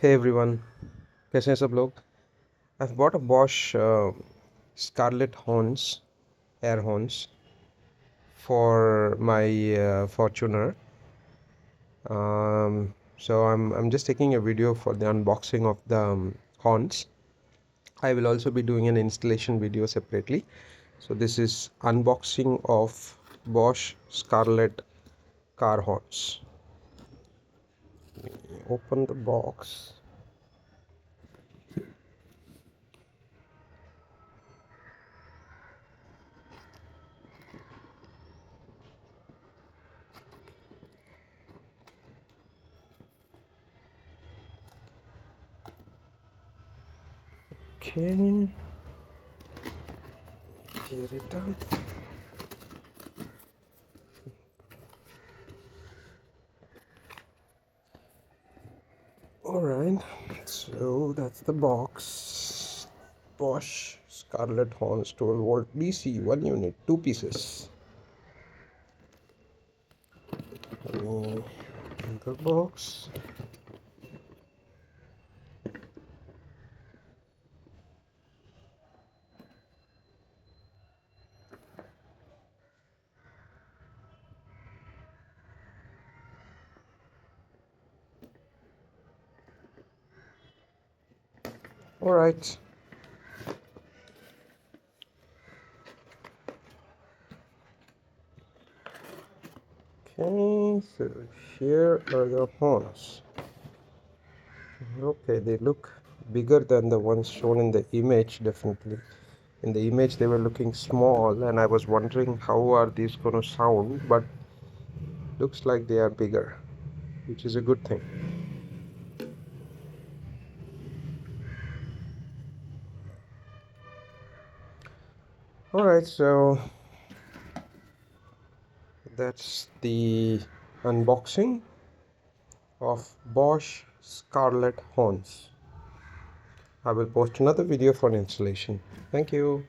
Hey everyone, कैसे हैं सब लोग? I've bought a Bosch Scarlet horns, air horns for my Fortuner. So I'm just taking a video for the unboxing of the horns. I will also be doing an installation video separately. So this is unboxing of Bosch Scarlet car horns. Open the box. Okay, tear it out. Alright, so that's the box. Bosch Scarlet Horns 12 volt DC, 1 unit, 2 pieces. In the box. Alright. Okay, so here are the horns. Okay, they look bigger than the ones shown in the image, definitely. In the image they were looking small and I was wondering how are these going to sound, but looks like they are bigger, which is a good thing. Alright, so that's the unboxing of Bosch Scarlet horns. I will post another video for installation. Thank you.